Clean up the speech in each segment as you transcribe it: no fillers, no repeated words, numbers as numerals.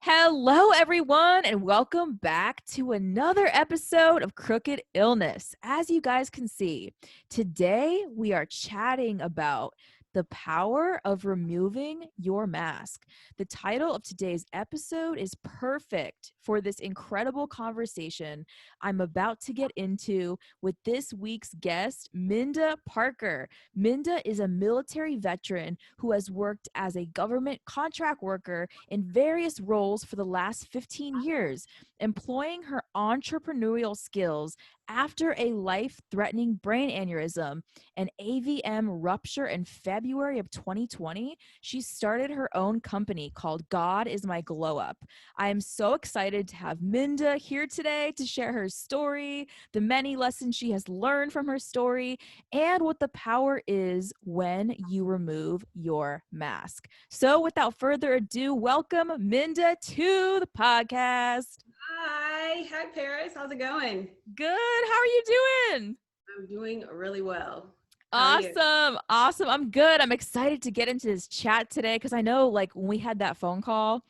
Hello, everyone, and welcome back to another episode of Crooked Illness. As you guys can see, today we are chatting about the power of removing your mask. The title of today's episode is perfect for this incredible conversation I'm about to get into with this week's guest, Minda Parker. Minda is a military veteran who has worked as a government contract worker in various roles for the last 15 years, employing her entrepreneurial skills after a life-threatening brain aneurysm, an AVM rupture in February of 2020. She started her own company called God Is My Glow Up. I am so excited to have Minda here today to share her story, the many lessons she has learned from her story, and what the power is when you remove your mask. So without further ado, welcome Minda to the podcast. Hi Paris. How's it going? Good. How are you doing? I'm doing really well. How are you? Awesome. I'm good. I'm excited to get into this chat today because I know like when we had that phone call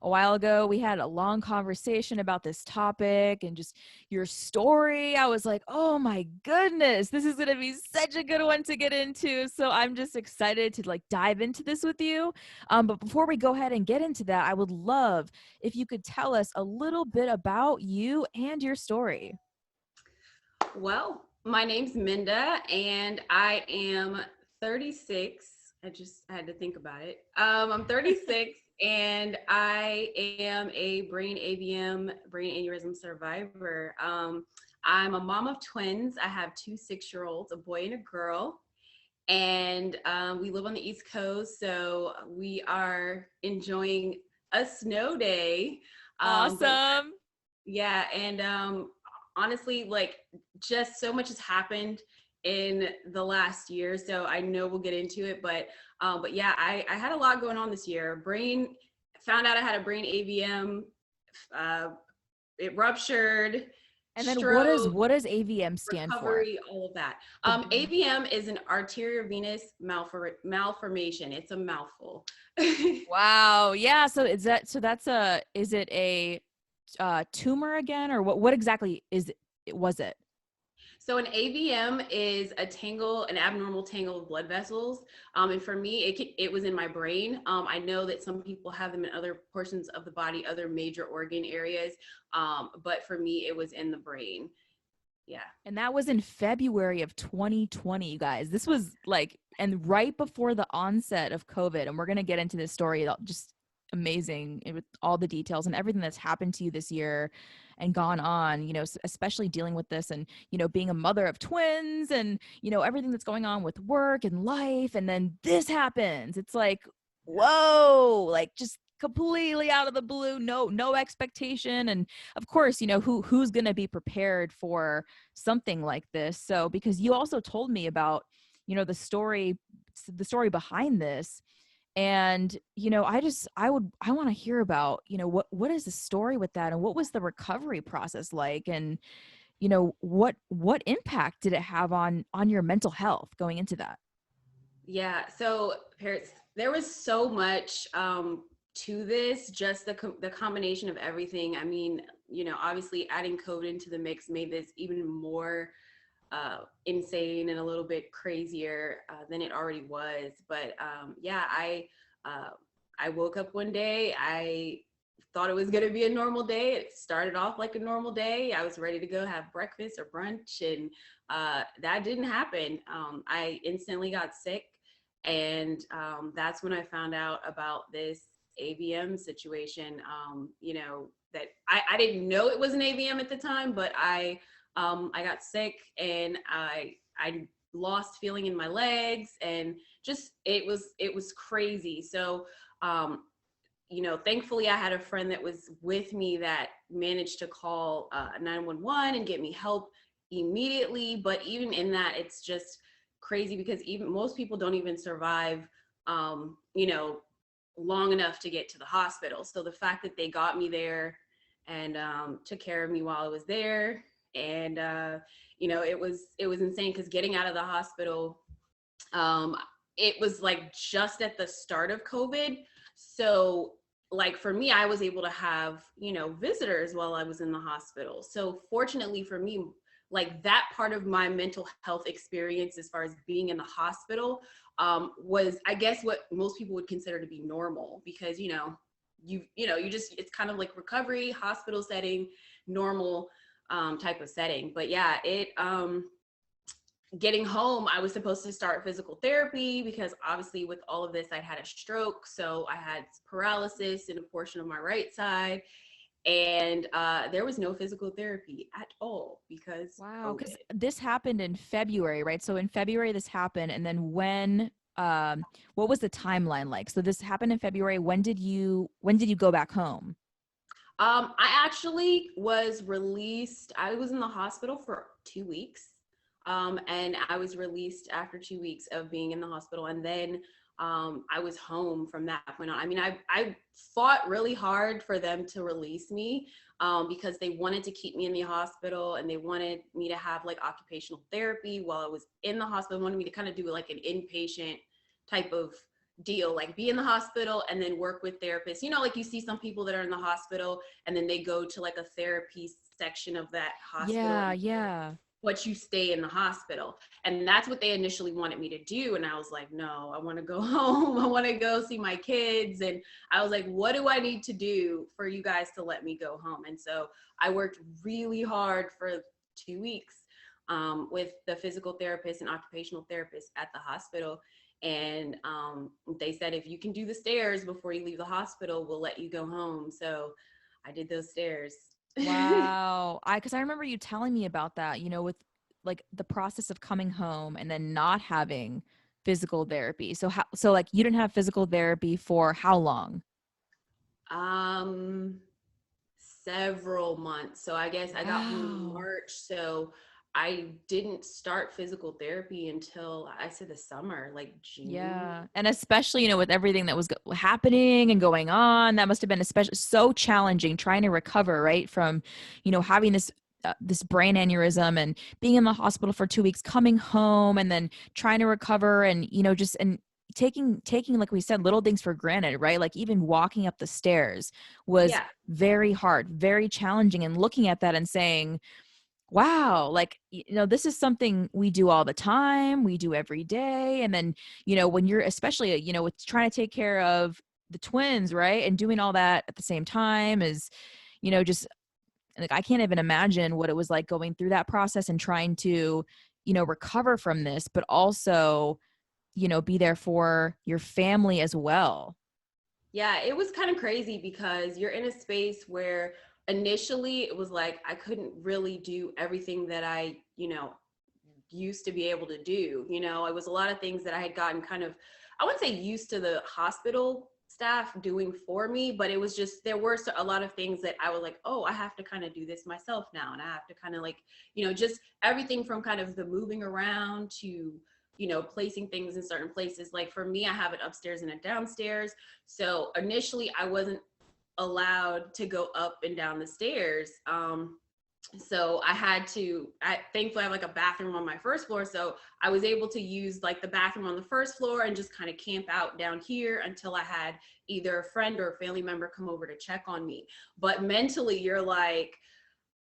a while ago, we had a long conversation about this topic and just your story. I was like, oh my goodness, this is going to be such a good one to get into. So I'm just excited to like dive into this with you. But before we go ahead and get into that, I would love if you could tell us a little bit about you and your story. Well, my name's Minda and I am 36. I had to think about it. I'm 36 and I am a brain aneurysm survivor. I'm a mom of twins. I have two 6-year-olds, a boy and a girl. And we live on the East Coast, so we are enjoying a snow day. Awesome. Yeah, and honestly, like just so much has happened in the last year, so I know we'll get into it. But yeah, I had a lot going on this year. Found out I had a brain AVM. It ruptured. And then Stroke, what does AVM stand for? recovery, all of that. AVM is an arteriovenous malformation. It's a mouthful. Wow. Yeah. So is it a tumor again, or what exactly was it? So an AVM is an abnormal tangle of blood vessels. And for me, it was in my brain. I know that some people have them in other portions of the body, other major organ areas. But for me, it was in the brain. Yeah. And that was in February of 2020, you guys. This was like, and right before the onset of COVID. And we're going to get into this story, just amazing with all the details and everything that's happened to you this year and gone on, especially dealing with this and, being a mother of twins and, everything that's going on with work and life. And then this happens. It's like, whoa, like just completely out of the blue, no expectation. And of course, who's going to be prepared for something like this. So because you also told me about, the story behind this. And, I want to hear about, what is the story with that and what was the recovery process like? And, what impact did it have on your mental health going into that? Yeah. So Paris, there was so much to this, just the combination of everything. I mean, obviously adding COVID into the mix made this even more insane and a little bit crazier than it already was. But yeah, I woke up one day. I thought it was going to be a normal day. It started off like a normal day. I was ready to go have breakfast or brunch, and that didn't happen. I instantly got sick, and that's when I found out about this AVM situation. That I didn't know it was an AVM at the time, but I got sick and I lost feeling in my legs, and just it was crazy. So thankfully I had a friend that was with me that managed to call 911 and get me help immediately. But even in that, it's just crazy because even most people don't even survive long enough to get to the hospital. So the fact that they got me there and took care of me while I was there, and it was insane because getting out of the hospital, it was like just at the start of COVID. So like for me, I was able to have, visitors while I was in the hospital. So fortunately for me, like that part of my mental health experience as far as being in the hospital was, I guess, what most people would consider to be normal, because you just, it's kind of like recovery, hospital setting, normal type of setting. But yeah, it getting home, I was supposed to start physical therapy because obviously with all of this, I'd had a stroke. So I had paralysis in a portion of my right side. And there was no physical therapy at all because Wow, COVID. because this happened in February, right? So in February this happened, and then what was the timeline like? So this happened in February. When did you go back home? I actually was released. I was in the hospital for 2 weeks. And I was released after 2 weeks of being in the hospital. And then I was home from that point on. I mean, I fought really hard for them to release me because they wanted to keep me in the hospital, and they wanted me to have like occupational therapy while I was in the hospital. They wanted me to kind of do like an inpatient type of deal, like be in the hospital and then work with therapists. Like you see some people that are in the hospital and then they go to like a therapy section of that hospital, Yeah, yeah. but you stay in the hospital. And that's what they initially wanted me to do. And I was like, no, I want to go home. I want to go see my kids. And I was like, what do I need to do for you guys to let me go home? And so I worked really hard for 2 weeks with the physical therapist and occupational therapist at the hospital. And they said, if you can do the stairs before you leave the hospital, we'll let you go home. So I did those stairs. Wow. Because I remember you telling me about that, with like the process of coming home and then not having physical therapy. So like you didn't have physical therapy for how long? um Several months. So I guess I got home in Wow. March. So I didn't start physical therapy until I said the summer, like June. Yeah. And especially, with everything that was happening and going on, that must have been especially so challenging trying to recover, right? From, having this brain aneurysm and being in the hospital for 2 weeks, coming home and then trying to recover and, just, and taking, like we said, little things for granted, right? Like even walking up the stairs was Yeah. very hard, very challenging. And looking at that and saying, wow, like, this is something we do all the time, we do every day. And then, when you're especially, with trying to take care of the twins, right? And doing all that at the same time is, just like, I can't even imagine what it was like going through that process and trying to, recover from this, but also, be there for your family as well. Yeah, it was kind of crazy because you're in a space where initially it was like I couldn't really do everything that I, used to be able to do. It was a lot of things that I had gotten kind of, I wouldn't say used to the hospital staff doing for me, but it was just, there were a lot of things that I was like, oh, I have to kind of do this myself now. And I have to kind of like, just everything from kind of the moving around to, placing things in certain places. Like for me, I have it upstairs and a downstairs. So initially I wasn't allowed to go up and down the stairs. So I thankfully have like a bathroom on my first floor. So I was able to use like the bathroom on the first floor and just kind of camp out down here until I had either a friend or a family member come over to check on me. But mentally, you're like,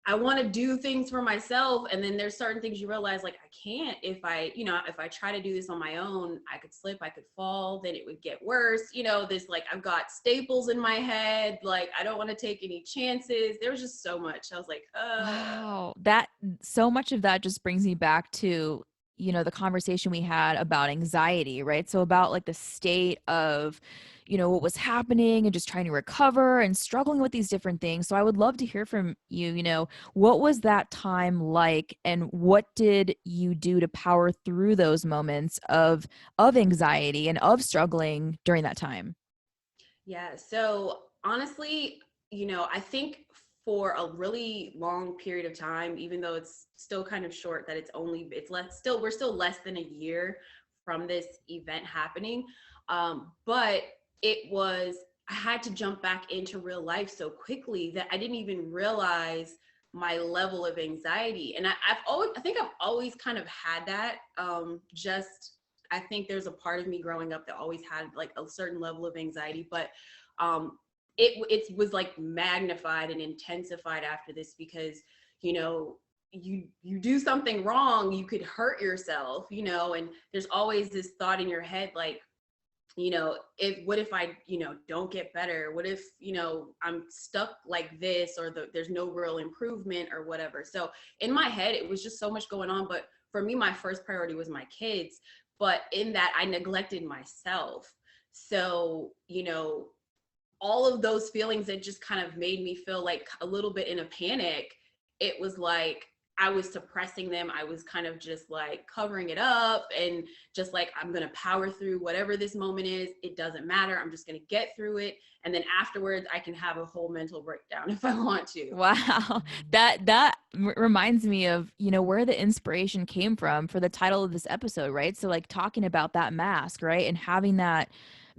I want to do things for myself. And then there's certain things you realize, like, I can't, if I try to do this on my own, I could slip, I could fall, then it would get worse. This, like, I've got staples in my head. Like, I don't want to take any chances. There was just so much. I was like, Wow. That so much of that just brings me back to, the conversation we had about anxiety, right? So about like the state of, what was happening and just trying to recover and struggling with these different things. So I would love to hear from you, what was that time like and what did you do to power through those moments of anxiety and of struggling during that time? yeah. So honestly, I think for a really long period of time, even though it's still kind of short, that it's less, still, we're still less than a year from this event happening. But I had to jump back into real life so quickly that I didn't even realize my level of anxiety. And I think I've always kind of had that. I think there's a part of me growing up that always had like a certain level of anxiety, but um, it was like magnified and intensified after this, because you know, you do something wrong, you could hurt yourself, you know, and there's always this thought in your head like, you know, if what if I, you know, don't get better, what if, you know, I'm stuck like this, or there's no real improvement or whatever. So in my head it was just so much going on. But for me, my first priority was my kids, but in that I neglected myself. So, you know, all of those feelings that just kind of made me feel like a little bit in a panic, it was like I was suppressing them. I was kind of just like covering it up and just like, I'm going to power through whatever this moment is. It doesn't matter. I'm just going to get through it. And then afterwards I can have a whole mental breakdown if I want to. Wow. That reminds me of, you know, where the inspiration came from for the title of this episode, right? So like talking about that mask, right? And having that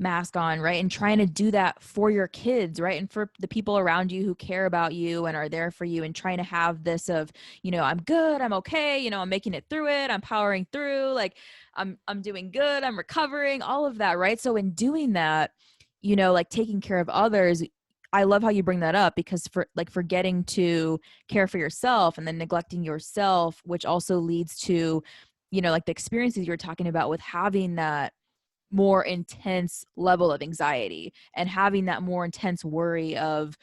mask on, right? And trying to do that for your kids, right? And for the people around you who care about you and are there for you, and trying to have this of, you know, I'm good, I'm okay, you know, I'm making it through it, I'm powering through, like I'm doing good, I'm recovering, all of that, right? So in doing that, you know, like taking care of others, I love how you bring that up, because for like forgetting to care for yourself and then neglecting yourself, which also leads to, you know, like the experiences you were talking about with having that more intense level of anxiety and having that more intense worry of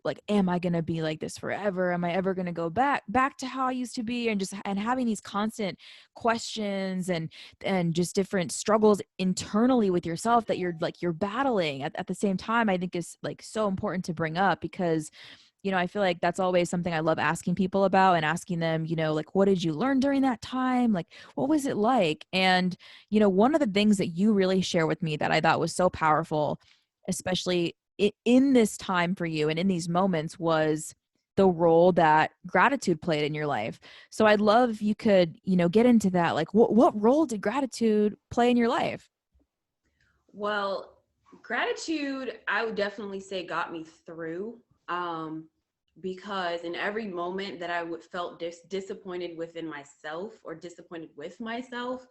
like, am I going to be like this forever? Am I ever going to go back to how I used to be? And just and having these constant questions and just different struggles internally with yourself that you're battling at the same time, I think is like so important to bring up, because you know, I feel like that's always something I love asking people about, and asking them, you know, like, what did you learn during that time? Like, what was it like? And, you know, one of the things that you really share with me that I thought was so powerful, especially in this time for you and in these moments, was the role that gratitude played in your life. So I'd love if you could, you know, get into that. Like, what role did gratitude play in your life? Well, gratitude, I would definitely say, got me through. Because in every moment that I would felt disappointed within myself or disappointed with myself,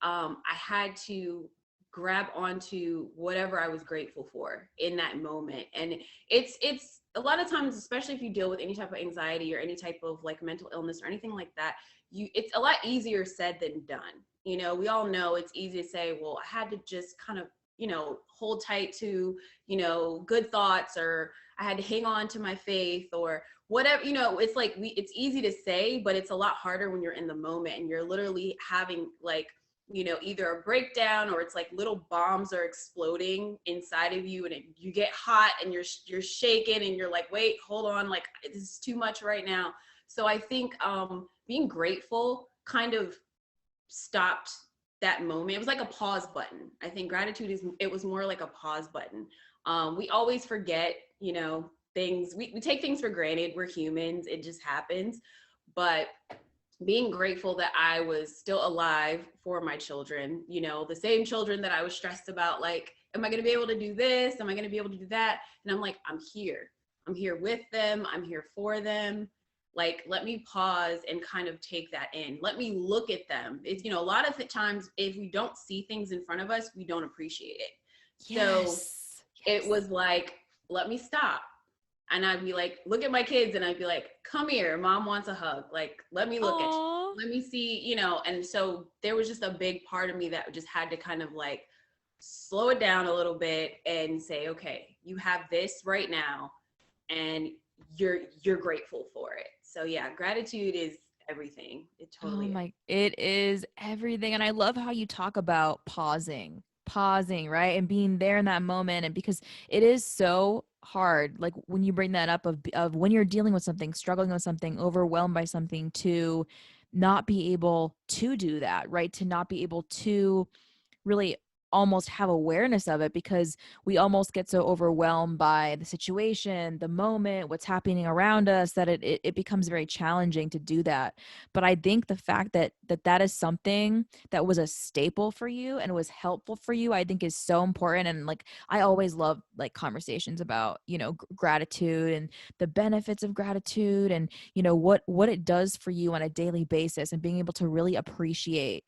I had to grab onto whatever I was grateful for in that moment. And it's a lot of times, especially if you deal with any type of anxiety or any type of like mental illness or anything like that, it's a lot easier said than done. You know, we all know it's easy to say, well, I had to just kind of, you know, hold tight to, you know, good thoughts, or I had to hang on to my faith, or whatever, you know. It's like it's easy to say, but it's a lot harder when you're in the moment and you're literally having like, you know, either a breakdown, or it's like little bombs are exploding inside of you, and you get hot and you're shaking and you're like, wait, hold on, like this is too much right now. So I think being grateful kind of stopped that moment. It was like a pause button. I think gratitude it was more like a pause button. We always forget, you know, things. We take things for granted. We're humans. It just happens. But being grateful that I was still alive for my children, you know, the same children that I was stressed about, like, am I going to be able to do this? Am I going to be able to do that? And I'm like, I'm here. I'm here with them. I'm here for them. Like, let me pause and kind of take that in. Let me look at them. It's, you know, a lot of the times if we don't see things in front of us, we don't appreciate it. So Yes. it was like, let me stop. And I'd be like, look at my kids, and I'd be like, come here, mom wants a hug. Like, let me look at you. Oh, Let me see, you know. And so there was just a big part of me that just had to kind of like slow it down a little bit and say, okay, you have this right now, and you're grateful for it. So yeah, gratitude is everything. It oh totally is. my, it is everything. And I love how you talk about pausing, right? And being there in that moment. And because it is so hard, like when you bring that up of when you're dealing with something, struggling with something, overwhelmed by something, to not be able to do that, right? To not be able to really almost have awareness of it, because we almost get so overwhelmed by the situation, the moment, what's happening around us, that it becomes very challenging to do that. But I think the fact that is something that was a staple for you and was helpful for you, I think is so important. And like, I always love like conversations about, you know, gratitude and the benefits of gratitude, and you know what it does for you on a daily basis, and being able to really appreciate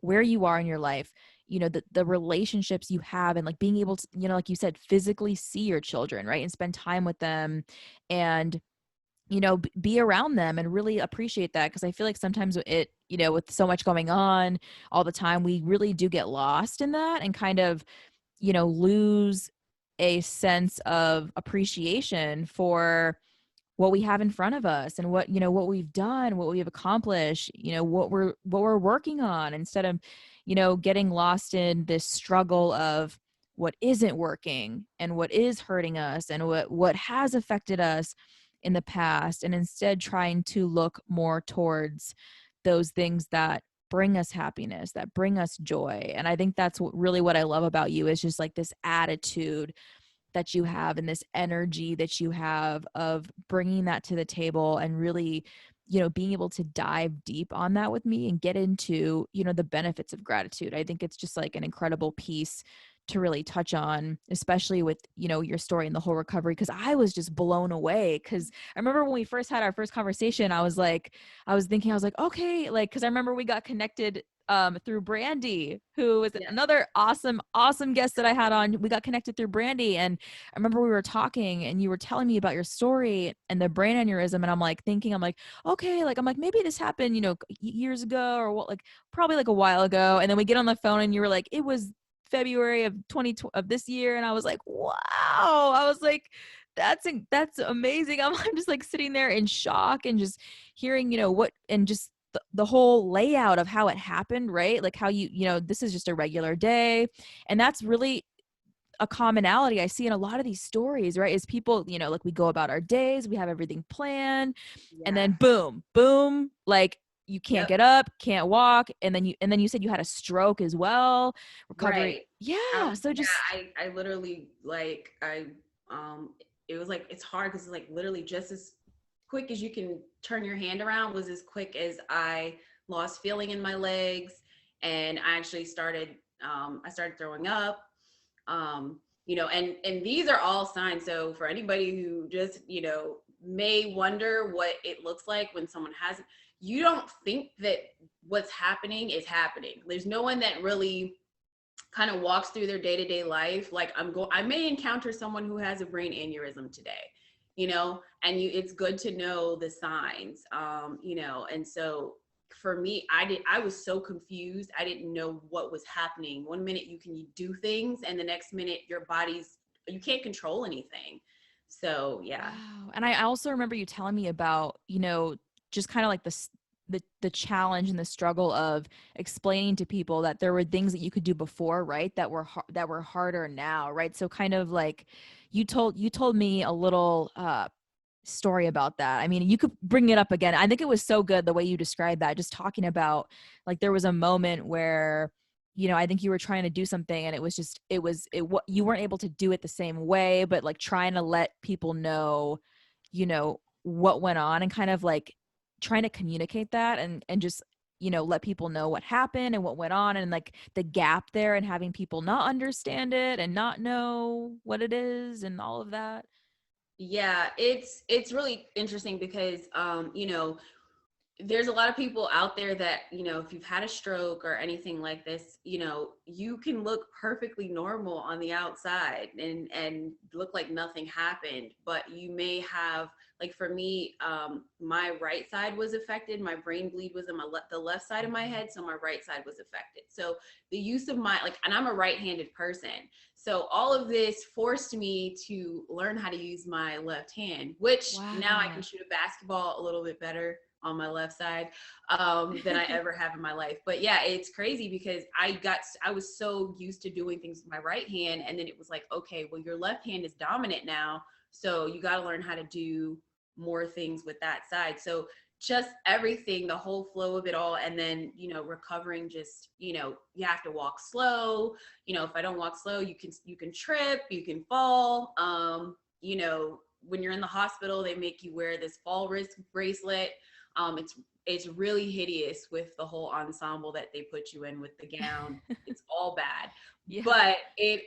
where you are in your life, the relationships you have, and like being able to, like you said, physically see your children, right, and spend time with them, and be around them and really appreciate that. Because I feel like sometimes it, with so much going on all the time, we really do get lost in that and kind of, lose a sense of appreciation for what we have in front of us, and what we've done, what we've accomplished, what we're working on, instead of, getting lost in this struggle of what isn't working and what is hurting us and what has affected us in the past, and instead trying to look more towards those things that bring us happiness, that bring us joy. And I think that's really what I love about you, is just like this attitude that you have and this energy that you have of bringing that to the table, and really, being able to dive deep on that with me and get into, the benefits of gratitude. I think it's just like an incredible piece to really touch on, especially with, your story and the whole recovery. Cause I was just blown away. Cause I remember when we first had our first conversation, I was like, okay, like, cause I remember we got connected through Brandy, who was Yes. another awesome guest that I had on. We got connected through Brandy, and I remember we were talking and you were telling me about your story and the brain aneurysm, and I'm like thinking, I'm like, okay, like, I'm like, maybe this happened, years ago, or what, like probably like a while ago. And then we get on the phone and you were like, it was February of 20 of this year. And I was like, wow. I was like, that's amazing. I'm just like sitting there in shock and just hearing, what, and just the whole layout of how it happened, right? Like how this is just a regular day. And that's really a commonality I see in a lot of these stories, right? Is people, like we go about our days, we have everything planned, and then Yes. boom, like you can't Yep. get up, can't walk, and then you said you had a stroke as well, recovery. Right. Yeah. So Yeah, just, I literally like um it was like it's hard because it's like literally just as quick as you can turn your hand around was as quick as I lost feeling in my legs, and I started throwing up. And these are all signs. So for anybody who just, may wonder what it looks like when someone has, you don't think that what's happening is happening. There's no one that really kind of walks through their day-to-day life like I may encounter someone who has a brain aneurysm today, and it's good to know the signs. And so for me, I was so confused. I didn't know what was happening. One minute you can do things and the next minute you can't control anything. So yeah. wow. And I also remember you telling me about, just kind of like the challenge and the struggle of explaining to people that there were things that you could do before, right, that were harder now, right? So kind of like you told me a little story about that. I mean, you could bring it up again. I think it was so good the way you described that, just talking about like there was a moment where, I think you were trying to do something and it was just you weren't able to do it the same way, but like trying to let people know, what went on, and kind of like trying to communicate that, and just, let people know what happened and what went on, and like the gap there, and having people not understand it and not know what it is and all of that. Yeah, it's really interesting because there's a lot of people out there that, if you've had a stroke or anything like this, you can look perfectly normal on the outside and look like nothing happened, but you may have, like for me, my right side was affected. My brain bleed was in the left side of my head, so my right side was affected. So the use of and I'm a right-handed person. So all of this forced me to learn how to use my left hand, which now I can Wow. shoot a basketball a little bit better on my left side than I ever have in my life. But yeah, it's crazy because I was so used to doing things with my right hand, and then it was like, okay, well, your left hand is dominant now, so you got to learn how to do more things with that side. So just everything, the whole flow of it all, and then recovering, just you have to walk slow. If I don't walk slow, you can trip, you can fall. When you're in the hospital, they make you wear this fall wrist bracelet. It's really hideous with the whole ensemble that they put you in with the gown. It's all bad. Yeah. But it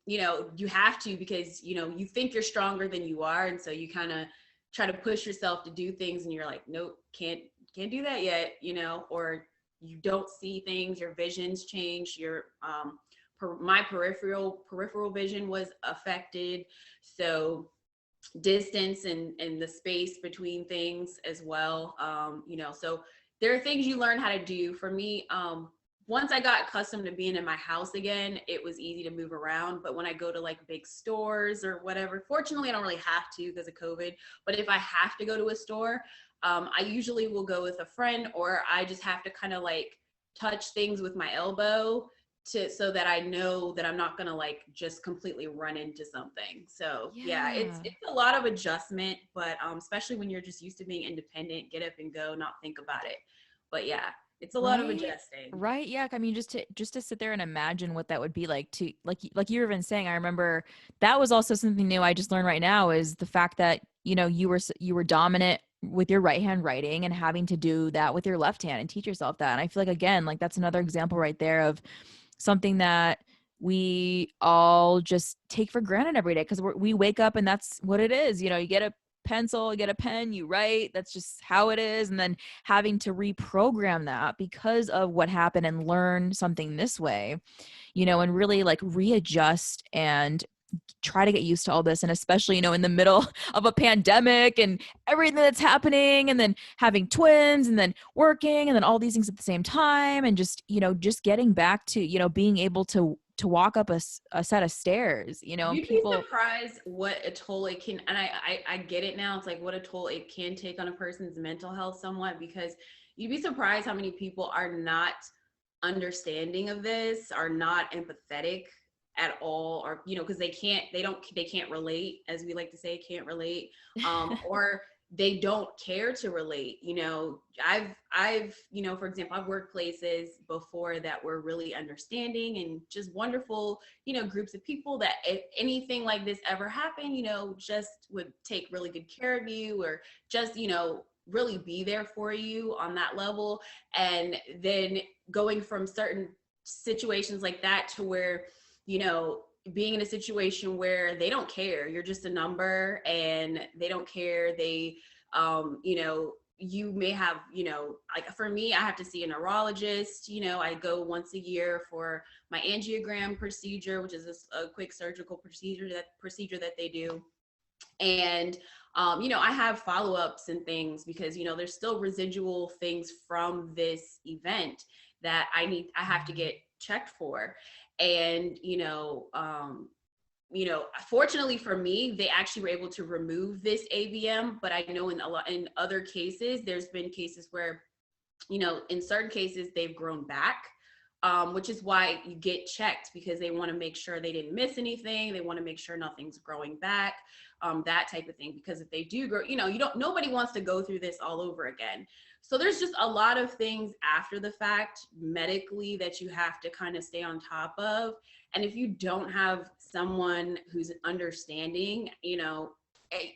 you have to, because you think you're stronger than you are, and so you kind of try to push yourself to do things and you're like, nope, can't do that yet, or you don't see things, your visions change, your my peripheral vision was affected. So distance and the space between things as well. So there are things you learn how to do. For me, once I got accustomed to being in my house again, it was easy to move around. But when I go to like big stores or whatever, fortunately, I don't really have to because of COVID. But if I have to go to a store, I usually will go with a friend, or I just have to kind of like touch things with my elbow so that I know that I'm not gonna like just completely run into something. So yeah, it's Yeah. it's a lot of adjustment, but especially when you're just used to being independent, get up and go, not think about it. But yeah, it's a lot of Right. adjusting. Right. Yeah. I mean, just to sit there and imagine what that would be like to like you were even saying, I remember that was also something new I just learned right now is the fact that, you were dominant with your right hand writing and having to do that with your left hand and teach yourself that. And I feel like again, like that's another example right there of something that we all just take for granted every day because we wake up and that's what it is. You get a pencil, you get a pen, you write. That's just how it is. And then having to reprogram that because of what happened and learn something this way, and really like readjust and try to get used to all this. And especially, in the middle of a pandemic and everything that's happening, and then having twins and then working and then all these things at the same time. And just getting back to, being able to walk up a set of stairs, and You'd be people. surprised what a toll it can, and I get it now. It's like what a toll it can take on a person's mental health somewhat, because you'd be surprised how many people are not understanding of this, are not empathetic at all, or because they can't relate, as we like to say, can't relate, or they don't care to relate. I've for example, I've worked places before that were really understanding and just wonderful, groups of people that if anything like this ever happened, just would take really good care of you, or just, really be there for you on that level. And then going from certain situations like that to where, being in a situation where they don't care, you're just a number and they don't care. They, you may have, like for me, I have to see a neurologist. I go once a year for my angiogram procedure, which is a quick surgical procedure that they do. And I have follow-ups and things because there's still residual things from this event that I have to get checked for. And fortunately for me, they actually were able to remove this AVM, but I know in other cases, there's been cases where, in certain cases they've grown back, which is why you get checked, because they want to make sure they didn't miss anything. They want to make sure nothing's growing back, that type of thing. Because if they do grow, nobody wants to go through this all over again. So there's just a lot of things after the fact medically that you have to kind of stay on top of. And if you don't have someone who's understanding,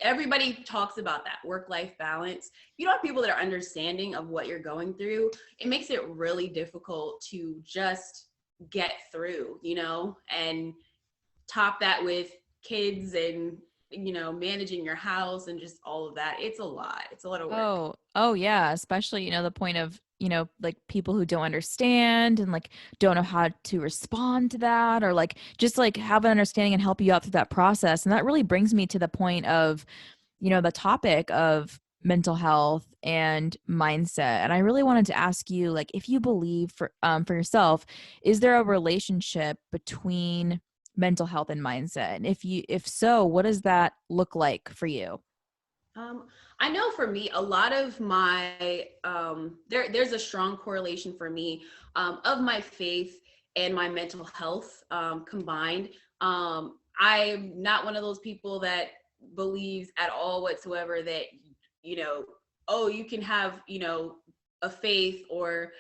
everybody talks about that work-life balance. You don't have people that are understanding of what you're going through. It makes it really difficult to just get through, and top that with kids and, managing your house and just all of that. It's a lot. It's a lot of work. Oh yeah, especially, the point of, like people who don't understand and like don't know how to respond to that, or like just like have an understanding and help you out through that process. And that really brings me to the point of, the topic of mental health and mindset. And I really wanted to ask you, like, if you believe for yourself, is there a relationship between mental health and mindset? And if so, what does that look like for you? Um, I know for me, a lot of my there's a strong correlation for me, of my faith and my mental health, combined. I'm not one of those people that believes at all whatsoever that, you know oh, you can have, a faith, or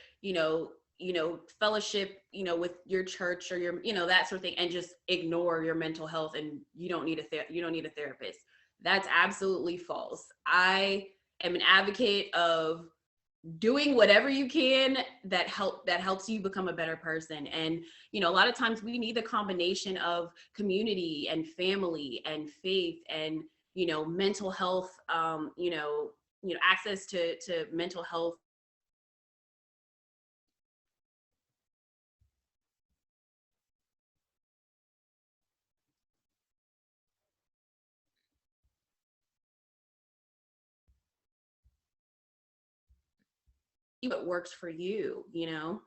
fellowship, with your church, or your, that sort of thing, and just ignore your mental health, and you don't need a therapist. That's absolutely false. I am an advocate of doing whatever you can that helps you become a better person. And a lot of times we need the combination of community and family and faith and, mental health, access to mental health see what works for you, you know?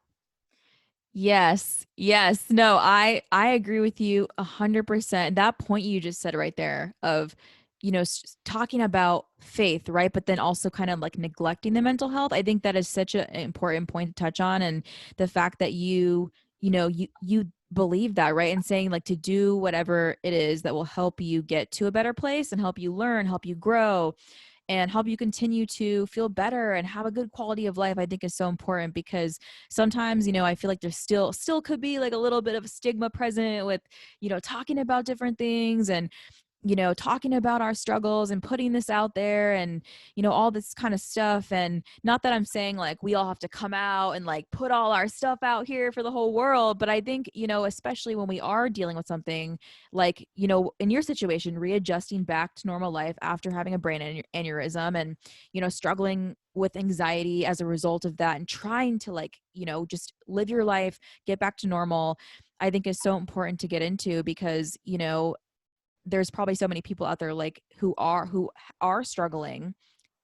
Yes. Yes. No, I agree with you 100%. That point you just said right there of, talking about faith, right? But then also kind of like neglecting the mental health. I think that is such an important point to touch on. And the fact that you believe that, right? And saying like to do whatever it is that will help you get to a better place and help you learn, help you grow, and help you continue to feel better and have a good quality of life, I think is so important. Because sometimes, I feel like there's still could be like a little bit of a stigma present with, talking about different things, and talking about our struggles and putting this out there, and, all this kind of stuff. And not that I'm saying like we all have to come out and like put all our stuff out here for the whole world, but I think, especially when we are dealing with something like, in your situation, readjusting back to normal life after having a brain aneurysm, and, struggling with anxiety as a result of that, and trying to like, just live your life, get back to normal, I think is so important to get into. Because, there's probably so many people out there like who are struggling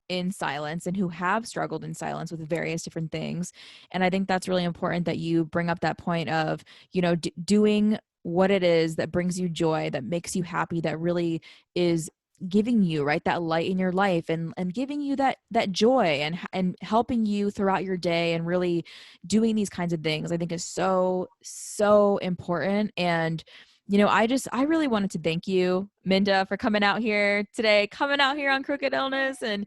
in silence, and who have struggled in silence with various different things. And I think that's really important that you bring up that point of, doing what it is that brings you joy, that makes you happy, that really is giving you, right, that light in your life, and giving you that joy, and helping you throughout your day, and really doing these kinds of things, I think is so important. And I really wanted to thank you, Minda, for coming out here today, coming out here on Crooked Illness, and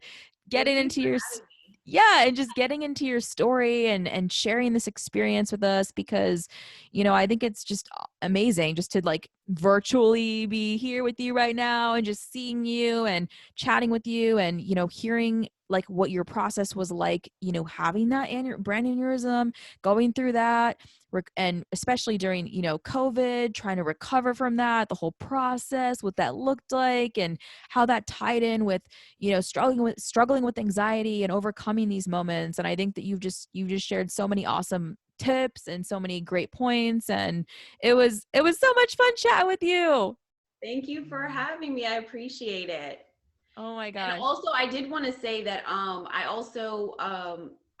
getting Thank you into for your having me. yeah, and just getting into your story, and sharing this experience with us. Because I think it's just amazing just to like virtually be here with you right now, and just seeing you and chatting with you, and hearing like what your process was like, having that brain aneurysm, going through that, and especially during COVID, trying to recover from that, the whole process, what that looked like, and how that tied in with struggling with anxiety and overcoming these moments. And I think that you just shared so many awesome tips and so many great points, and it was so much fun chatting with you. Thank you for having me. I appreciate it. Oh my And gosh. also, I did want to say that I also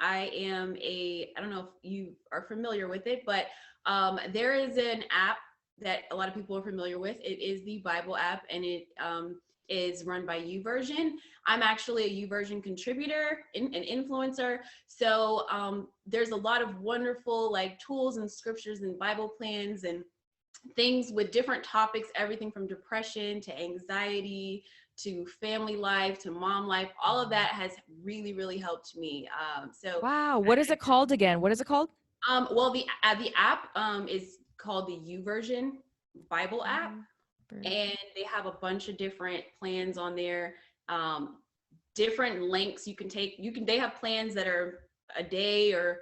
I am a, I don't know if you are familiar with it, but there is an app that a lot of people are familiar with. It is the Bible app, and it is run by YouVersion. I'm actually a YouVersion contributor, an influencer. So there's a lot of wonderful like tools and scriptures and Bible plans and things with different topics, everything from depression to anxiety to family life to mom life. All of that has really, really helped me. Wow, what is it called again? What is it called? Well, the app is called the YouVersion Bible app, and YouVersion. they have a bunch of different plans on there. Um, Different links you can take. They have plans that are a day or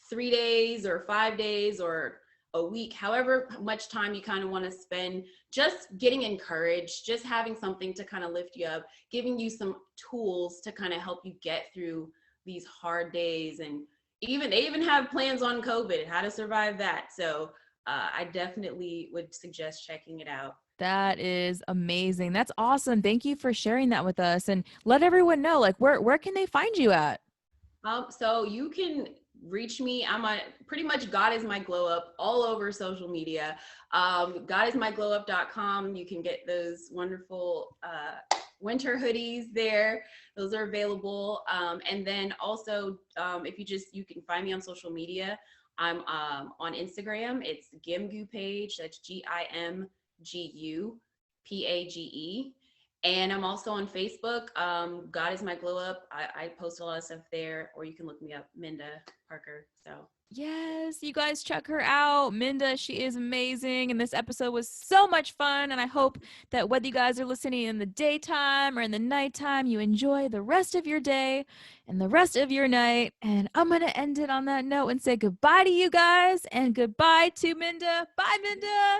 3 days or 5 days or a week, however much time you kind of want to spend just getting encouraged, just having something to kind of lift you up, giving you some tools to kind of help you get through these hard days. And even they even have plans on COVID, how to survive that. So I definitely would suggest checking it out. That is amazing. That's awesome. Thank you for sharing that with us, and let everyone know like where can they find you at? So you can reach me. I'm on pretty much God is my glow up all over social media. Godismyglowup.com. You can get those wonderful winter hoodies there. Those are available. And then also, if you can find me on social media. I'm on Instagram. It's Gimgu page. That's GIMGUPAGE. And I'm also on Facebook. God is my glow up. I post a lot of stuff there, or you can look me up, Minda Parker. So Yes, you guys check her out. Minda, she is amazing. And this episode was so much fun. And I hope that whether you guys are listening in the daytime or in the nighttime, you enjoy the rest of your day and the rest of your night. And I'm going to end it on that note and say goodbye to you guys, and goodbye to Minda. Bye, Minda.